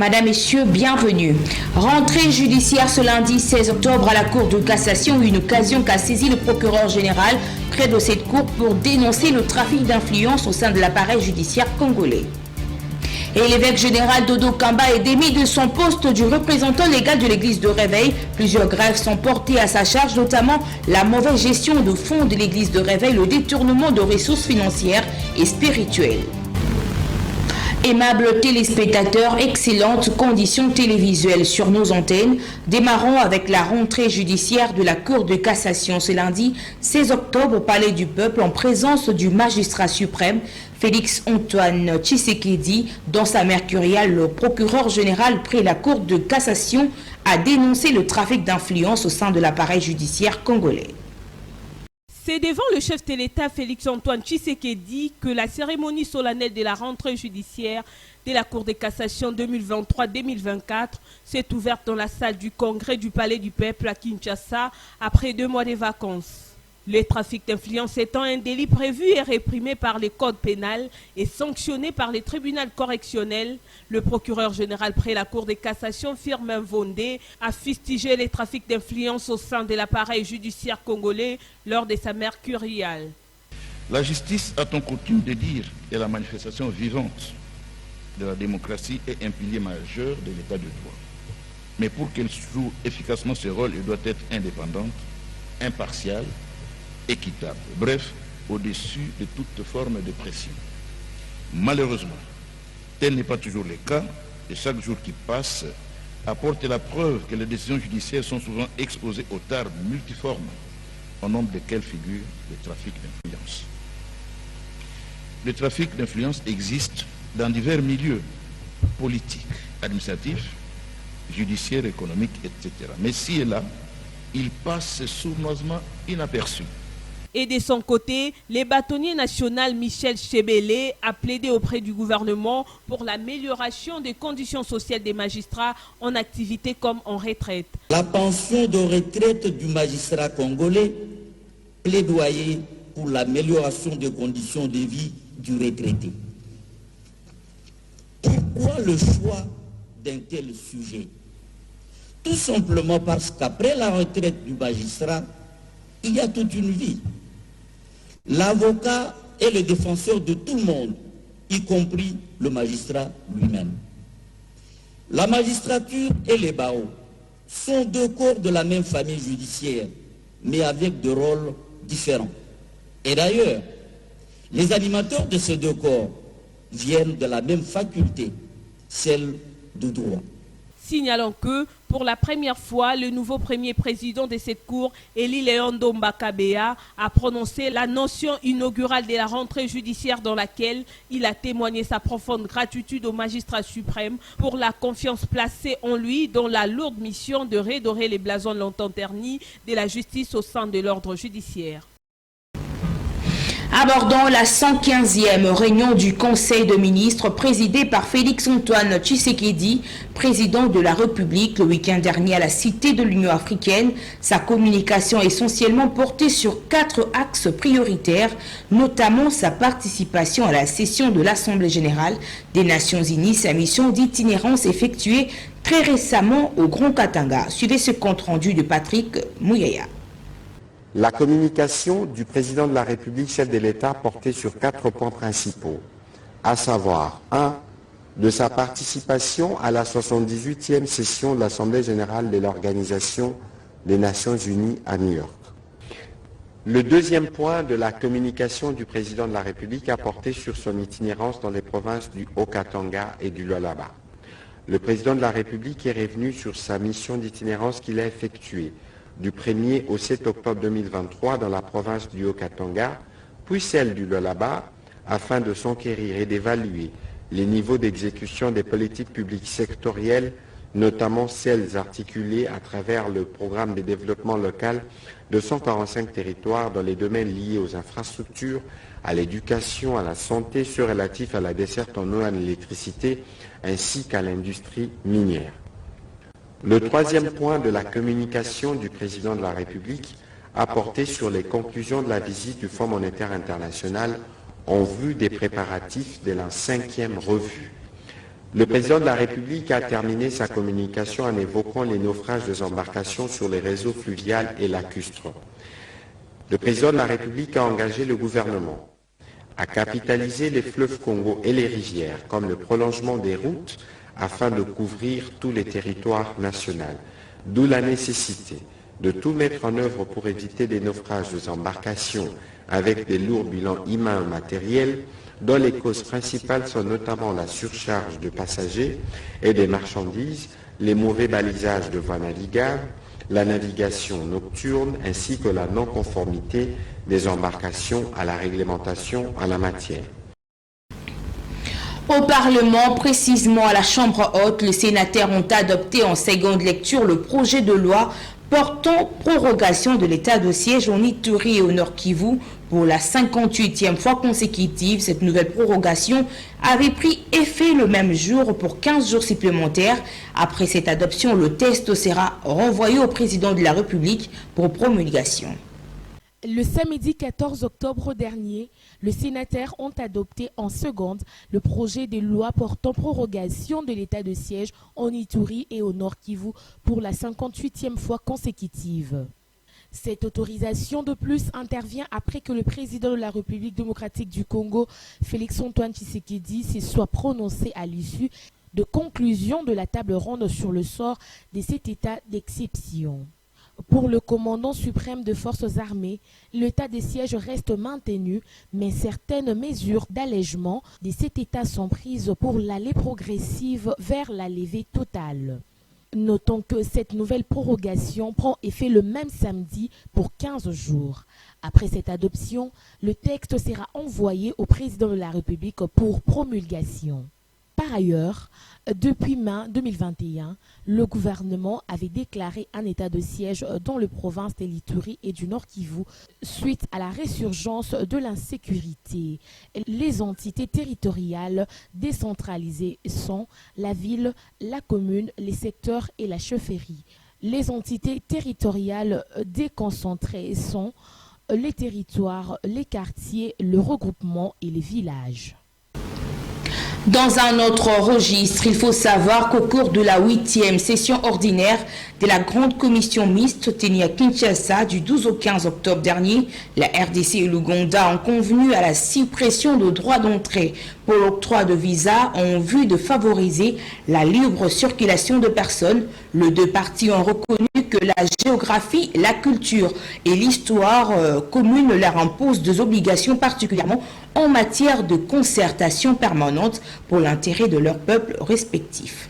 Madame, Messieurs, bienvenue. Rentrée judiciaire ce lundi 16 octobre à la Cour de cassation, une occasion qu'a saisi le procureur général près de cette cour pour dénoncer le trafic d'influence au sein de l'appareil judiciaire congolais. Et l'évêque général Dodo Kamba est démis de son poste du représentant légal de l'église de Réveil. Plusieurs grèves sont portées à sa charge, notamment la mauvaise gestion de fonds de l'église de Réveil, le détournement de ressources financières et spirituelles. Aimables téléspectateurs, excellentes conditions télévisuelles sur nos antennes. Démarrons avec la rentrée judiciaire de la Cour de cassation ce lundi 16 octobre au Palais du Peuple en présence du magistrat suprême Félix-Antoine Tshisekedi. Dans sa mercuriale, le procureur général près la Cour de cassation a dénoncé le trafic d'influence au sein de l'appareil judiciaire congolais. C'est devant le chef de l'État Félix-Antoine Tshisekedi que la cérémonie solennelle de la rentrée judiciaire de la Cour de cassation 2023-2024 s'est ouverte dans la salle du Congrès du Palais du Peuple à Kinshasa après 2 mois de vacances. Le trafic d'influence étant un délit prévu et réprimé par les codes pénals et sanctionné par les tribunaux correctionnels, le procureur général près la Cour de cassation, Firmin Vondé, a fustigé les trafics d'influence au sein de l'appareil judiciaire congolais lors de sa mercuriale. La justice a-t-on coutume de dire est la manifestation vivante de la démocratie et un pilier majeur de l'état de droit. Mais pour qu'elle joue efficacement ce rôle, elle doit être indépendante, impartiale, équitable, bref, au-dessus de toute forme de pression. Malheureusement, tel n'est pas toujours le cas, et chaque jour qui passe apporte la preuve que les décisions judiciaires sont souvent exposées aux tares multiformes, au nombre desquelles figure le trafic d'influence. Le trafic d'influence existe dans divers milieux politiques, administratifs, judiciaires, économiques, etc. Mais ci et là, il passe sournoisement inaperçu. Et de son côté, le bâtonnier national Michel Chebele a plaidé auprès du gouvernement pour l'amélioration des conditions sociales des magistrats en activité comme en retraite. La pension de retraite du magistrat congolais, plaidoyer pour l'amélioration des conditions de vie du retraité. Pourquoi le choix d'un tel sujet? Tout simplement parce qu'après la retraite du magistrat, il y a toute une vie. L'avocat est le défenseur de tout le monde, y compris le magistrat lui-même. La magistrature et les barreaux sont 2 corps de la même famille judiciaire, mais avec des rôles différents. Et d'ailleurs, les animateurs de ces 2 corps viennent de la même faculté, celle de droit. Signalons que, pour la première fois, le nouveau premier président de cette cour, Eli Leondo Mbakabea, a prononcé la notion inaugurale de la rentrée judiciaire dans laquelle il a témoigné sa profonde gratitude au magistrat suprême pour la confiance placée en lui dans la lourde mission de redorer les blasons longtemps ternis de la justice au sein de l'ordre judiciaire. Abordons la 115e réunion du Conseil de ministres présidée par Félix-Antoine Tshisekedi, président de la République, le week-end dernier à la Cité de l'Union africaine. Sa communication est essentiellement portée sur 4 axes prioritaires, notamment sa participation à la session de l'Assemblée générale des Nations unies, sa mission d'itinérance effectuée très récemment au Grand Katanga. Suivez ce compte-rendu de Patrick Mouyaya. La communication du président de la République, chef de l'État, portait sur 4 points principaux, à savoir 1. De sa participation à la 78e session de l'Assemblée générale de l'Organisation des Nations unies à New York. Le 2e point de la communication du président de la République a porté sur son itinérance dans les provinces du Haut-Katanga et du Lualaba. Le président de la République est revenu sur sa mission d'itinérance qu'il a effectuée du 1er au 7 octobre 2023 dans la province du Haut-Katanga, puis celle du Lualaba, afin de s'enquérir et d'évaluer les niveaux d'exécution des politiques publiques sectorielles, notamment celles articulées à travers le programme de développement local de 145 territoires dans les domaines liés aux infrastructures, à l'éducation, à la santé, ceux relatifs à la desserte en eau et en électricité, ainsi qu'à l'industrie minière. Le 3e point de la communication du président de la République a porté sur les conclusions de la visite du Fonds monétaire international en vue des préparatifs de la 5e revue. Le président de la République a terminé sa communication en évoquant les naufrages des embarcations sur les réseaux fluvial et lacustres. Le président de la République a engagé le gouvernement à capitaliser les fleuves Congo et les rivières comme le prolongement des routes afin de couvrir tous les territoires nationaux, d'où la nécessité de tout mettre en œuvre pour éviter des naufrages des embarcations avec des lourds bilans humains et matériels, dont les causes principales sont notamment la surcharge de passagers et des marchandises, les mauvais balisages de voies navigables, la navigation nocturne ainsi que la non-conformité des embarcations à la réglementation en la matière. Au Parlement, précisément à la Chambre haute, les sénateurs ont adopté en seconde lecture le projet de loi portant prorogation de l'état de siège en Ituri et au Nord Kivu pour la 58e fois consécutive. Cette nouvelle prorogation avait pris effet le même jour pour 15 jours supplémentaires. Après cette adoption, le texte sera renvoyé au président de la République pour promulgation. Le samedi 14 octobre dernier, les sénateurs ont adopté en seconde le projet de loi portant prorogation de l'état de siège en Ituri et au Nord Kivu pour la 58e fois consécutive. Cette autorisation de plus intervient après que le président de la République démocratique du Congo, Félix-Antoine Tshisekedi, se soit prononcé à l'issue de conclusion de la table ronde sur le sort de cet état d'exception. Pour le commandant suprême de forces armées, l'état de siège reste maintenu, mais certaines mesures d'allègement de cet état sont prises pour l'aller progressive vers la levée totale. Notons que cette nouvelle prorogation prend effet le même samedi pour 15 jours. Après cette adoption, le texte sera envoyé au président de la République pour promulgation. Par ailleurs, depuis mai 2021, le gouvernement avait déclaré un état de siège dans les provinces de l'Ituri et du Nord Kivu suite à la résurgence de l'insécurité. Les entités territoriales décentralisées sont la ville, la commune, les secteurs et la chefferie. Les entités territoriales déconcentrées sont les territoires, les quartiers, le regroupement et les villages. Dans un autre registre, il faut savoir qu'au cours de la 8e session ordinaire de la Grande Commission mixte tenue à Kinshasa du 12 au 15 octobre dernier, la RDC et l'Ouganda ont convenu à la suppression de droits d'entrée pour l'octroi de visas en vue de favoriser la libre circulation de personnes. Les deux parties ont reconnu que la géographie, la culture et l'histoire commune leur imposent des obligations particulièrement en matière de concertation permanente pour l'intérêt de leurs peuples respectifs.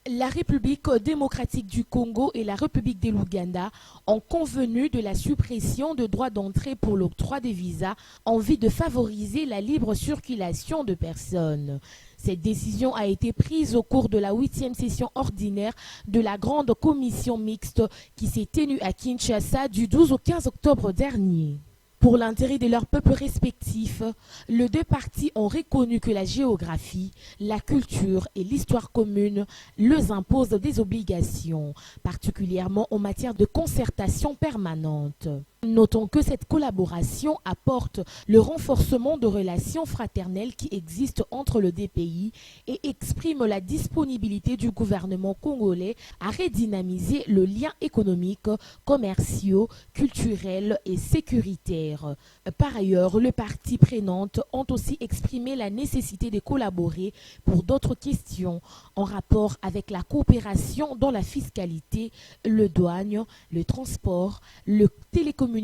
La République démocratique du Congo et la République de l'Ouganda ont convenu de la suppression de droits d'entrée pour l'octroi des visas en vue de favoriser la libre circulation de personnes. Cette décision a été prise au cours de la 8e session ordinaire de la Grande Commission mixte qui s'est tenue à Kinshasa du 12 au 15 octobre dernier. Pour l'intérêt de leurs peuples respectifs, les deux parties ont reconnu que la géographie, la culture et l'histoire commune leur imposent des obligations, particulièrement en matière de concertation permanente. Notons que cette collaboration apporte le renforcement de relations fraternelles qui existent entre les deux pays et exprime la disponibilité du gouvernement congolais à redynamiser le lien économique, commerciaux, culturel et sécuritaire. Par ailleurs, les parties prenantes ont aussi exprimé la nécessité de collaborer pour d'autres questions en rapport avec la coopération dans la fiscalité, le douane, le transport, le télécommunication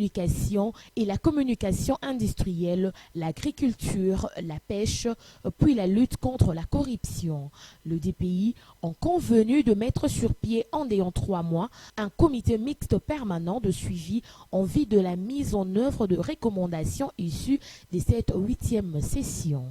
et la communication industrielle, l'agriculture, la pêche, puis la lutte contre la corruption. Les deux pays ont convenu de mettre sur pied en 3 mois un comité mixte permanent de suivi en vue de la mise en œuvre de recommandations issues de cette 8e session.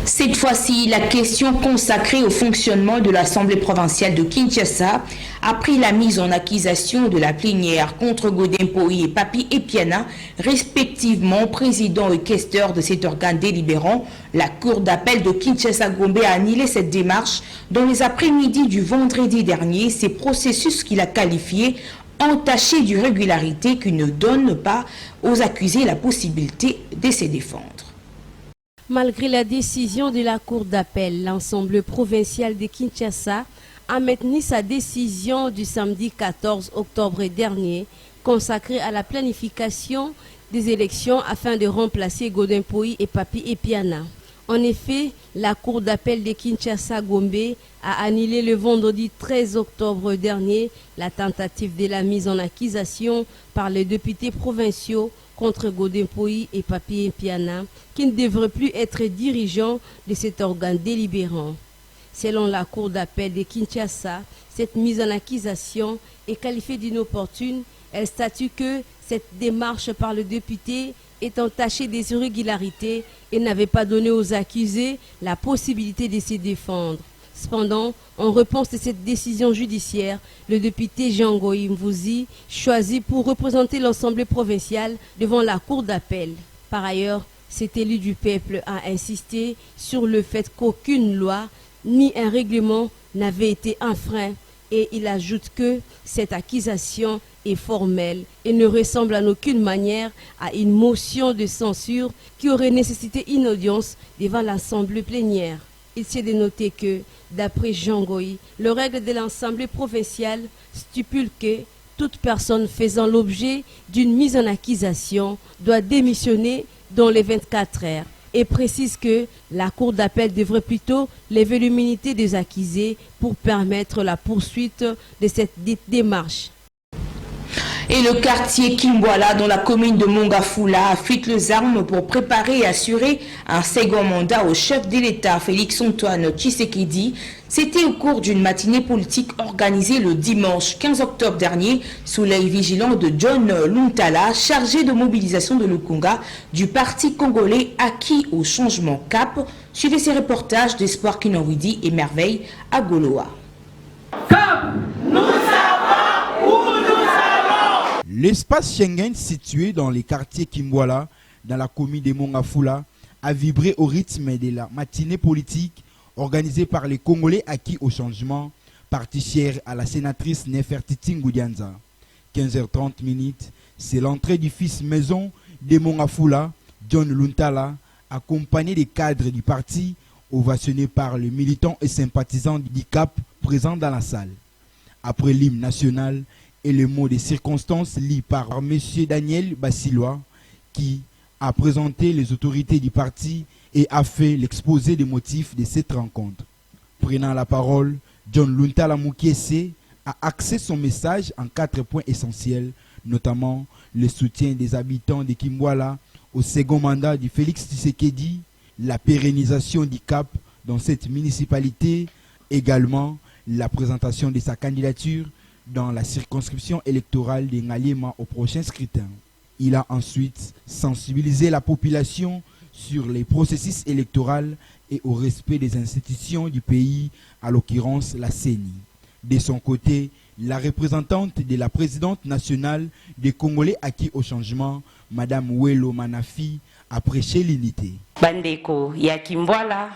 Cette fois-ci, la question consacrée au fonctionnement de l'Assemblée provinciale de Kinshasa a pris la mise en accusation de la plénière contre Godin Poyi et Papi Epiana, respectivement président et questeur de cet organe délibérant. La Cour d'appel de Kinshasa-Gombe a annulé cette démarche dans les après-midi du vendredi dernier. Ces processus qu'il a qualifiés entachés d'irrégularité qui ne donnent pas aux accusés la possibilité de se défendre. Malgré la décision de la Cour d'appel, l'Assemblée provinciale de Kinshasa a maintenu sa décision du samedi 14 octobre dernier consacrée à la planification des élections afin de remplacer Godin Poyi et Papi Epiana. En effet, la Cour d'appel de Kinshasa-Gombe a annulé le vendredi 13 octobre dernier la tentative de la mise en accusation par les députés provinciaux contre Godin Poyi et Papi Epiana, qui ne devraient plus être dirigeants de cet organe délibérant. Selon la Cour d'appel de Kinshasa, cette mise en accusation est qualifiée d'inopportune. Elle statue que cette démarche par le député est entachée des irrégularités et n'avait pas donné aux accusés la possibilité de se défendre. Cependant, en réponse à cette décision judiciaire, le député Jean-Goï Mvouzi choisit pour représenter l'Assemblée provinciale devant la Cour d'appel. Par ailleurs, cet élu du peuple a insisté sur le fait qu'aucune loi ni un règlement n'avait été enfreint et il ajoute que cette accusation est formelle et ne ressemble en aucune manière à une motion de censure qui aurait nécessité une audience devant l'Assemblée plénière. Il s'est de noter que, d'après Jean Goï, le règle de l'Assemblée provinciale stipule que toute personne faisant l'objet d'une mise en accusation doit démissionner dans les 24 heures et précise que la Cour d'appel devrait plutôt lever l'immunité des accusés pour permettre la poursuite de cette démarche. Et le quartier Kimbwala, dans la commune de Mongafula, affûte les armes pour préparer et assurer un second mandat au chef de l'État, Félix-Antoine Tshisekedi. C'était au cours d'une matinée politique organisée le dimanche 15 octobre dernier sous l'œil vigilant de John Luntala, chargé de mobilisation de Lukunga du parti congolais acquis au changement CAP. Suivez ces reportages d'Espoir Kinowidi et Merveille à Goloa. L'espace Schengen situé dans les quartiers Kimbwala, dans la commune de Mongafula, a vibré au rythme de la matinée politique organisée par les Congolais acquis au changement, parti cher à la sénatrice Nefertiti Ngoudianza. 15h30, c'est l'entrée du fils maison de Mongafula, John Luntala, accompagné des cadres du parti, ovationné par les militants et sympathisants du CAP présents dans la salle. Après l'hymne national, et le mot des circonstances lit par M. Daniel Bassilois, qui a présenté les autorités du parti et a fait l'exposé des motifs de cette rencontre. Prenant la parole, John Luntala Mukiese a axé son message en 4 points essentiels, notamment le soutien des habitants de Kimbwala au second mandat de Félix Tshisekedi, la pérennisation du CAP dans cette municipalité, également la présentation de sa candidature dans la circonscription électorale de Ngaliema au prochain scrutin. Il a ensuite sensibilisé la population sur les processus électoraux et au respect des institutions du pays, à l'occurrence la CENI. De son côté, la représentante de la présidente nationale des Congolais acquis au changement, Madame Welo Manafi, a prêché l'unité. Bandeko ya Kimbwala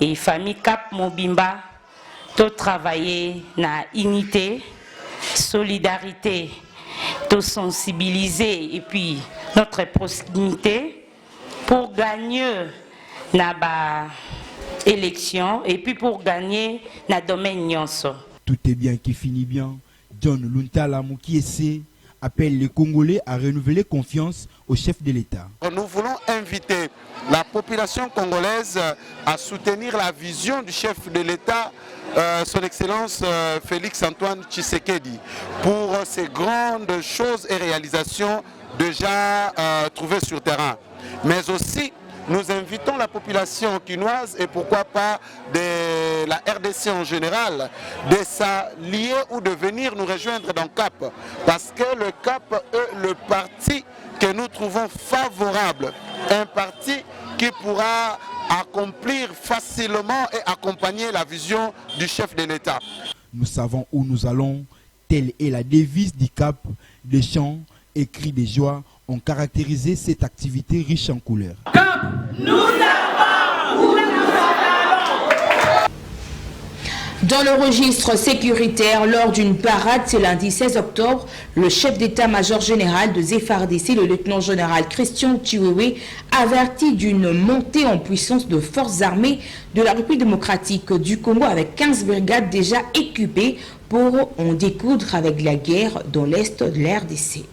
et famille Cap Mobimba, tout travailler na unité, solidarité, tout sensibiliser et puis notre proximité pour gagner na élection et puis pour gagner na domaine nyonso. Tout est bien qui finit bien. John Luntala Mukiese appelle les Congolais à renouveler confiance au chef de l'État. Nous voulons inviter la population congolaise à soutenir la vision du chef de l'État, son Excellence Félix-Antoine Tshisekedi, pour ces grandes choses et réalisations déjà trouvées sur terrain. Mais aussi, nous invitons la population quinoise et pourquoi pas de la RDC en général de s'allier ou de venir nous rejoindre dans CAP. Parce que le CAP est le parti que nous trouvons favorable. Un parti qui pourra accomplir facilement et accompagner la vision du chef de l'État. Nous savons où nous allons, telle est la devise du CAP. Des chants et cris de joie ont caractérisé cette activité riche en couleurs. Nous savons où nous allons. Dans le registre sécuritaire, lors d'une parade ce lundi 16 octobre, le chef d'état-major général de FARDC, le lieutenant-général Christian Chiwewe, avertit d'une montée en puissance de forces armées de la République démocratique du Congo avec 15 brigades déjà équipées pour en découdre avec la guerre dans l'est de la RDC.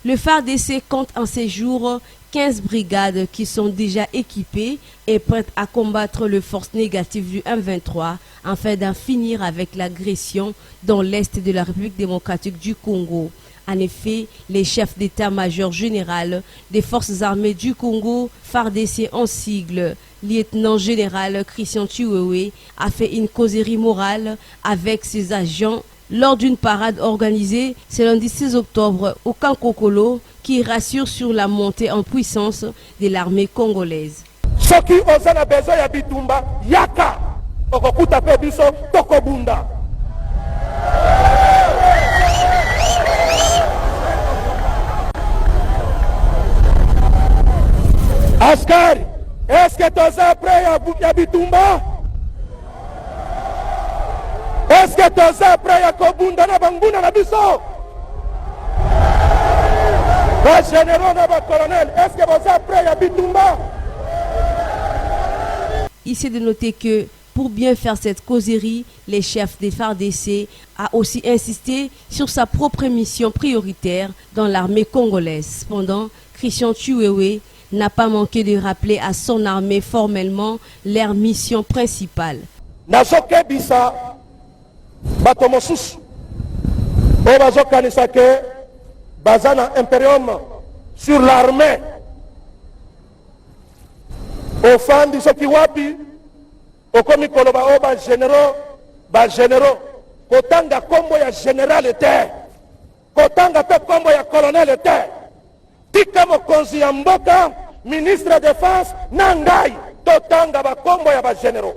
Le FARDC compte en ces jours 15 brigades qui sont déjà équipées et prêtes à combattre les forces négatives du M23 afin d'en finir avec l'agression dans l'est de la République démocratique du Congo. En effet, les chefs d'état-major général des forces armées du Congo, FARDC en sigle, lieutenant-général Christian Chiwewe, a fait une causerie morale avec ses agents lors d'une parade organisée ce lundi 16 octobre au Kankokolo qui rassure sur la montée en puissance de l'armée congolaise. Soki ozana besoin ya bitumba yaka okokuta pe biso tokobunda. Askari, est-ce que toza prêt ya bitumba? Est-ce que toza prêt ya kobunda na banguna na biso? Les généraux na ba colonel, est-ce que toza prêt ya bitumba? Ici de noter que pour bien faire cette causerie, les chefs des FARDC a aussi insisté sur sa propre mission prioritaire dans l'armée congolaise. Cependant, Christian Chiwewe n'a pas manqué de rappeler à son armée formellement leur mission principale. Nazoke bisa bato mosusu oyo bazokanisa ke baza na imperium sur l'armée ofandi soki wapi okomi koloba oyo bagénéraux kotanga kombo ya général te kotanga pe kombo ya colonel te tika mokonzi ya mboka ministre de défense na ngai totanga bakombo ya bagénéraux.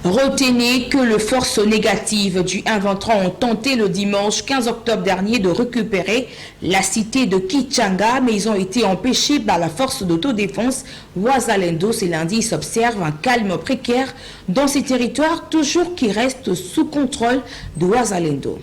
Retenez que les forces négatives du M23 ont tenté le dimanche 15 octobre dernier de récupérer la cité de Kichanga, mais ils ont été empêchés par la force d'autodéfense Wazalendo. Ce lundi, s'observe un calme précaire dans ces territoires, toujours qui restent sous contrôle de Wazalendo.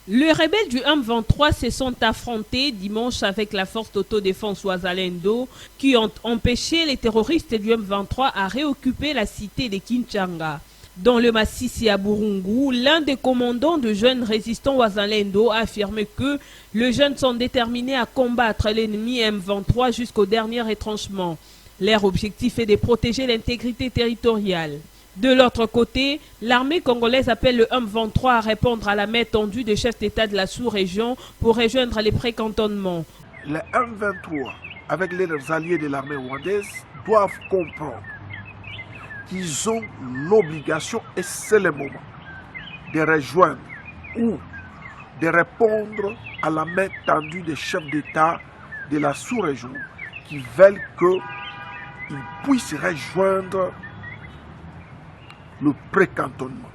Les rebelles du M23 se sont affrontés dimanche avec la force d'autodéfense Wazalendo qui ont empêché les terroristes du M23 à réoccuper la cité de Kinshanga. Dans le massif à Burungu, l'un des commandants de jeunes résistants Wazalendo a affirmé que les jeunes sont déterminés à combattre l'ennemi M23 jusqu'au dernier retranchement. Leur objectif est de protéger l'intégrité territoriale. De l'autre côté, l'armée congolaise appelle le M23 à répondre à la main tendue des chefs d'État de la sous-région pour rejoindre les précantonnements. Les M23, avec leurs alliés de l'armée rwandaise, doivent comprendre qu'ils ont l'obligation, et c'est le moment, de rejoindre ou de répondre à la main tendue des chefs d'État de la sous-région qui veulent qu'ils puissent rejoindre le précantonnement.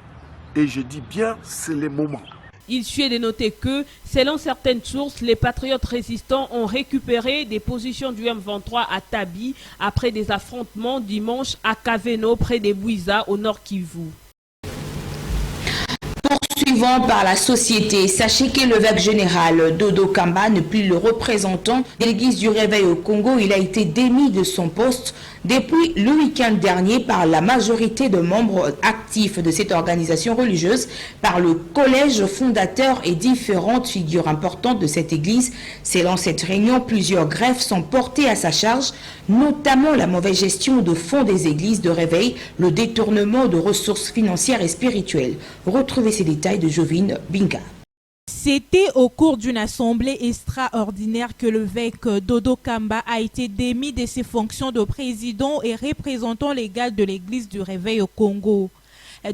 Et je dis bien, c'est le moment. Il suffit de noter que, selon certaines sources, les patriotes résistants ont récupéré des positions du M23 à Tabi après des affrontements dimanche à Kaveno près des Bouiza au nord Kivu. Poursuivant par la société, sachez que l'évêque général Dodo Kamba n'est plus le représentant de l'église du Réveil au Congo. Il a été démis de son poste depuis le week-end dernier par la majorité de membres actifs de cette organisation religieuse, par le collège fondateur et différentes figures importantes de cette église. Selon cette réunion, plusieurs greffes sont portées à sa charge, notamment la mauvaise gestion de fonds des églises de Réveil, le détournement de ressources financières et spirituelles. Retrouvez ces détails de Jovine Binga. C'était au cours d'une assemblée extraordinaire que l'évêque Dodo Kamba a été démis de ses fonctions de président et représentant légal de l'église du Réveil au Congo.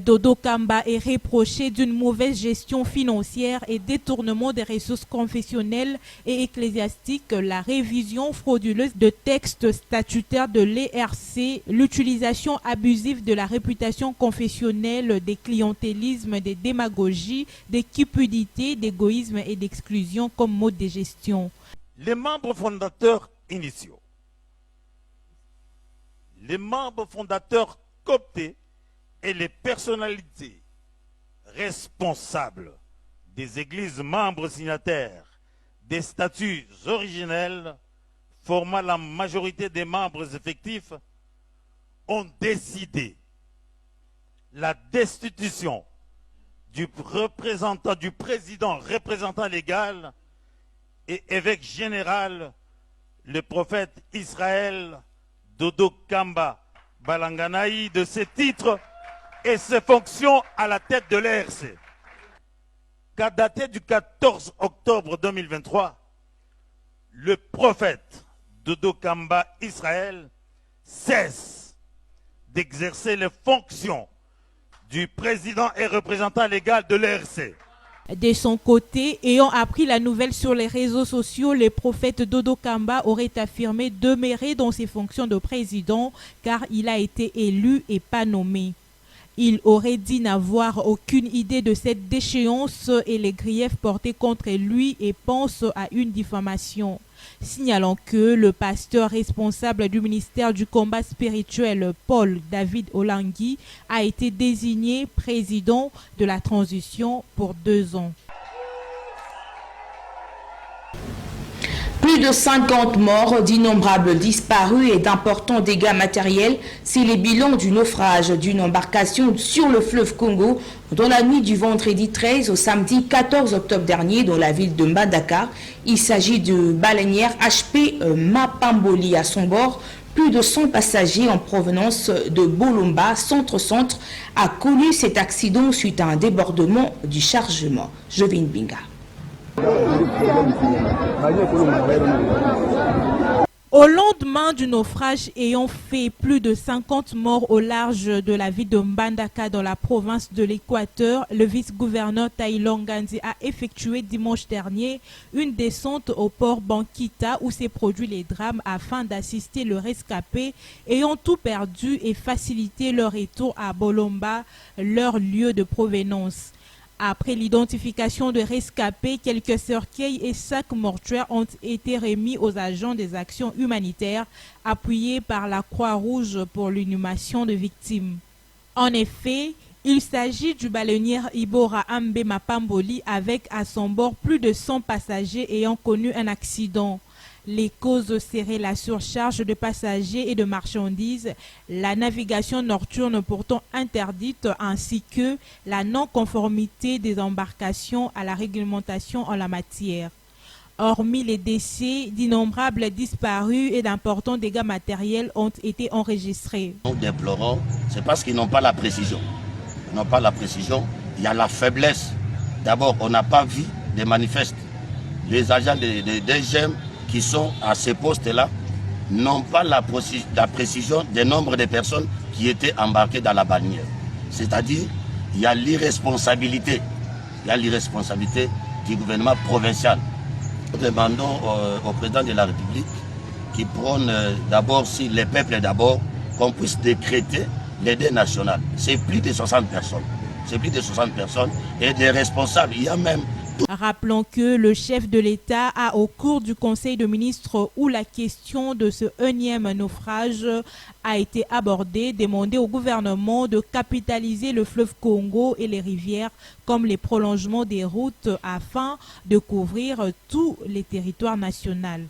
Dodo Kamba est reproché d'une mauvaise gestion financière et détournement des ressources confessionnelles et ecclésiastiques, la révision frauduleuse de textes statutaires de l'ERC, l'utilisation abusive de la réputation confessionnelle, des clientélismes, des démagogies, des cupidités, d'égoïsme et d'exclusion comme mode de gestion. Les membres fondateurs initiaux, les membres fondateurs cooptés et les personnalités responsables des églises membres signataires des statuts originels formant la majorité des membres effectifs ont décidé la destitution du président représentant légal et évêque général, le prophète Israël Dodo Kamba Balanganaï, de ses titres et ses fonctions à la tête de l'ERC. Qu'a daté du 14 octobre 2023, le prophète Dodo Kamba Israël cesse d'exercer les fonctions du président et représentant légal de l'ERC. De son côté, ayant appris la nouvelle sur les réseaux sociaux, le prophète Dodo Kamba aurait affirmé demeurer dans ses fonctions de président car il a été élu et pas nommé. Il aurait dit n'avoir aucune idée de cette déchéance et les griefs portés contre lui et pense à une diffamation. Signalant que le pasteur responsable du ministère du combat spirituel, Paul David Olangui, a été désigné président de la transition pour 2 ans. Plus de 50 morts, d'innombrables disparus et d'importants dégâts matériels, c'est le bilan du naufrage d'une embarcation sur le fleuve Congo dans la nuit du vendredi 13 au samedi 14 octobre dernier dans la ville de Mbandaka. Il s'agit de baleinière HP Mapamboli à son bord. Plus de 100 passagers en provenance de Bolomba, centre-centre, a connu cet accident suite à un débordement du chargement. Jovin Binga. Au lendemain du naufrage ayant fait plus de 50 morts au large de la ville de Mbandaka dans la province de l'Équateur, le vice-gouverneur Taïlon Gandhi a effectué dimanche dernier une descente au port Bankita où s'est produit les drames afin d'assister le rescapé ayant tout perdu et faciliter leur retour à Bolomba, leur lieu de provenance. Après l'identification de rescapés, quelques cercueils et sacs mortuaires ont été remis aux agents des actions humanitaires appuyés par la Croix-Rouge pour l'inhumation de victimes. En effet, il s'agit du baleinière Ibora Ambe Mapamboli avec à son bord plus de 100 passagers ayant connu un accident. Les causes seraient la surcharge de passagers et de marchandises, la navigation nocturne pourtant interdite ainsi que la non-conformité des embarcations à la réglementation en la matière. Hormis les décès, d'innombrables disparus et d'importants dégâts matériels ont été enregistrés. Nous déplorons, c'est parce qu'ils n'ont pas la précision. Ils n'ont pas la précision, il y a la faiblesse. D'abord, on n'a pas vu des manifestes. Les agents des DGM qui sont à ces postes-là n'ont pas la précision des nombres de personnes qui étaient embarquées dans la bannière. C'est-à-dire, il y a l'irresponsabilité. Il y a l'irresponsabilité du gouvernement provincial. Nous demandons au président de la République qui prône d'abord, si les peuples d'abord, qu'on puisse décréter les deuils nationaux. C'est plus de 60 personnes. C'est plus de 60 personnes et des responsables. Il y a même... Rappelons que le chef de l'État a, au cours du Conseil de ministres où la question de ce énième naufrage a été abordée, demandé au gouvernement de capitaliser le fleuve Congo et les rivières comme les prolongements des routes afin de couvrir tous les territoires nationaux.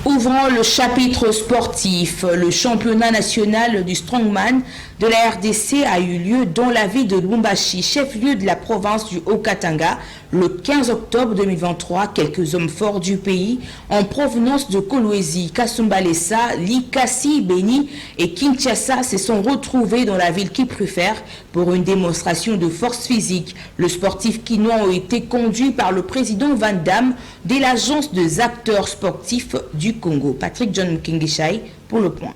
Ouvrant le chapitre sportif, le championnat national du strongman de la RDC a eu lieu dans la ville de Lubumbashi, chef-lieu de la province du Haut-Katanga, le 15 octobre 2023. Quelques hommes forts du pays en provenance de Kolwezi, Kasumbalesa, Likasi, Beni et Kinshasa se sont retrouvés dans la ville qu'ils préfèrent pour une démonstration de force physique. Le sportif quinois a été conduit par le président Van Damme de l'agence des acteurs sportifs du Congo. Patrick John Kingishai pour le point.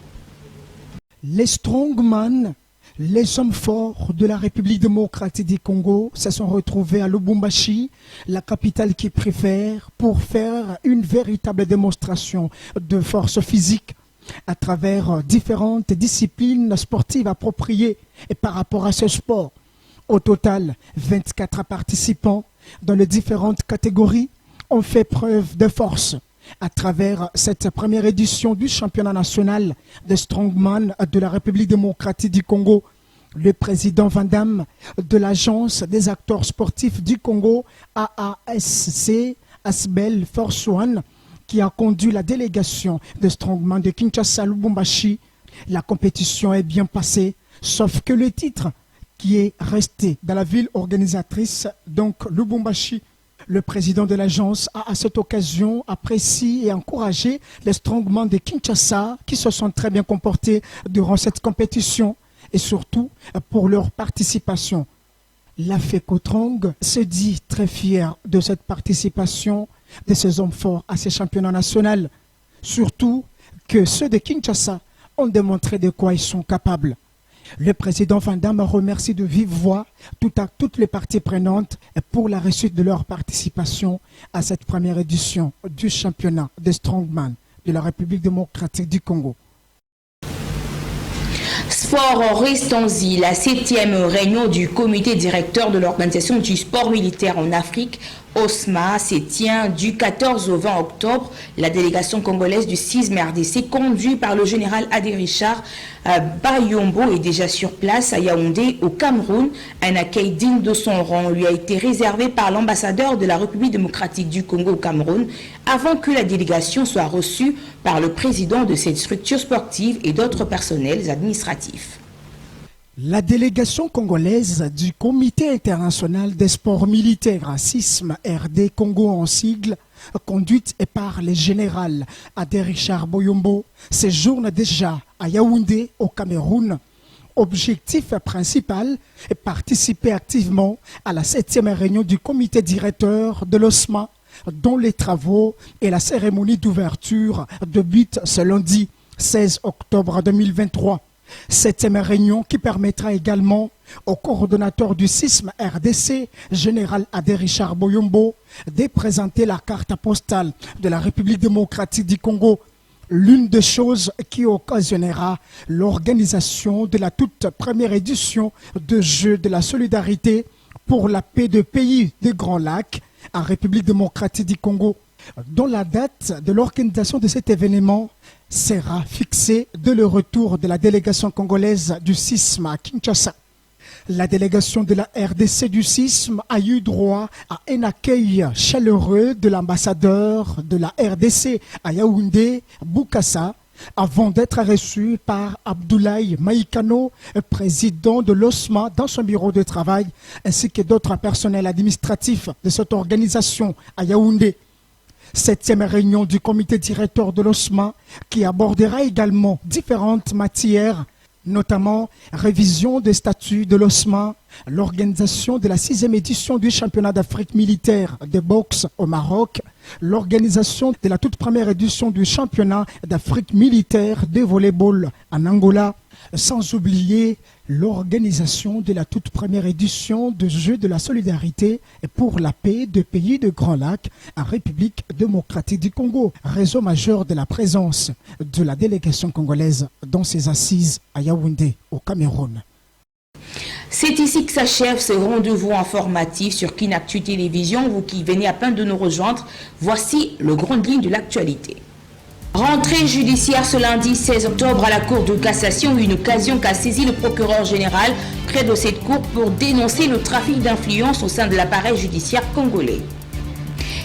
Les strongman, les hommes forts de la République démocratique du Congo, se sont retrouvés à Lubumbashi, la capitale qu'ils préfèrent, pour faire une véritable démonstration de force physique à travers différentes disciplines sportives appropriées et par rapport à ce sport. Au total, 24 participants dans les différentes catégories ont fait preuve de force. à travers cette première édition du championnat national de strongman de la République démocratique du Congo. Le président Van Damme de l'Agence des acteurs sportifs du Congo, AASC, Asbel Force One, qui a conduit la délégation de strongman de Kinshasa Lubumbashi. La compétition est bien passée, sauf que le titre qui est resté dans la ville organisatrice, donc Lubumbashi. Le président de l'agence a à cette occasion apprécié et encouragé les strongman de Kinshasa qui se sont très bien comportés durant cette compétition et surtout pour leur participation. La FECOTRONG se dit très fière de cette participation de ces hommes forts à ces championnats nationaux. Surtout que ceux de Kinshasa ont démontré de quoi ils sont capables. Le président Van Damme remercie de vive voix toutes les parties prenantes pour la réussite de leur participation à cette première édition du championnat de strongman de la République démocratique du Congo. Sport Restonzi, la 7e réunion du comité directeur de l'organisation du sport militaire en Afrique, OSMA, se tient du 14 au 20 octobre. La délégation congolaise du 6 RDC, conduite par le général Adé Richard Bayombo, est déjà sur place à Yaoundé, au Cameroun. Un accueil digne de son rang lui a été réservé par l'ambassadeur de la République démocratique du Congo au Cameroun, avant que la délégation soit reçue par le président de cette structure sportive et d'autres personnels administratifs. La délégation congolaise du Comité international des sports militaires, CISM RD Congo en sigle, conduite par le général Adé Richard Bayombo, séjourne déjà à Yaoundé, au Cameroun. Objectif principal est participer activement à la 7e réunion du comité directeur de l'OSMA, dont les travaux et la cérémonie d'ouverture débutent ce lundi 16 octobre 2023. 7e réunion qui permettra également au coordonnateur du CISM RDC, général Adé Richard Bayombo, de présenter la carte postale de la République démocratique du Congo, l'une des choses qui occasionnera l'organisation de la toute première édition de Jeux de la solidarité pour la paix de pays des Grands Lacs en République démocratique du Congo, dont la date de l'organisation de cet événement sera fixée dès le retour de la délégation congolaise du CISM à Kinshasa. La délégation de la RDC du CISM a eu droit à un accueil chaleureux de l'ambassadeur de la RDC à Yaoundé, Boukassa, avant d'être reçu par Abdoulaye Maïkano, président de l'OSMA, dans son bureau de travail, ainsi que d'autres personnels administratifs de cette organisation à Yaoundé. 7e réunion du comité directeur de l'OSMA qui abordera également différentes matières, notamment révision des statuts de l'OSMA, l'organisation de la 6e édition du championnat d'Afrique militaire de boxe au Maroc, l'organisation de la toute première édition du championnat d'Afrique militaire de volleyball en Angola, sans oublier l'organisation de la toute première édition de Jeux de la solidarité pour la paix de pays de Grands Lacs en République démocratique du Congo, raison majeure de la présence de la délégation congolaise dans ses assises à Yaoundé, au Cameroun. C'est ici que s'achève ce rendez-vous informatif sur Kinactu Télévision. Vous qui venez à peine de nous rejoindre, voici le grand ligne de l'actualité. Rentrée judiciaire ce lundi 16 octobre à la Cour de cassation, une occasion qu'a saisi le procureur général près de cette cour pour dénoncer le trafic d'influence au sein de l'appareil judiciaire congolais.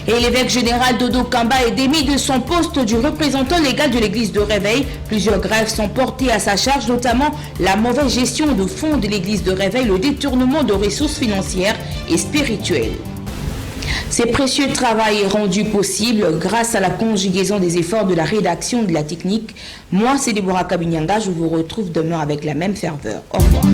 Et l'évêque général Dodo Kamba est démis de son poste du représentant légal de l'église de Réveil. Plusieurs grèves sont portées à sa charge, notamment la mauvaise gestion de fonds de l'église de Réveil, le détournement de ressources financières et spirituelles. Ce précieux travail est rendu possible grâce à la conjugaison des efforts de la rédaction de la technique. Moi, c'est Deborah Kabinyanga. Je vous retrouve demain avec la même ferveur. Au revoir.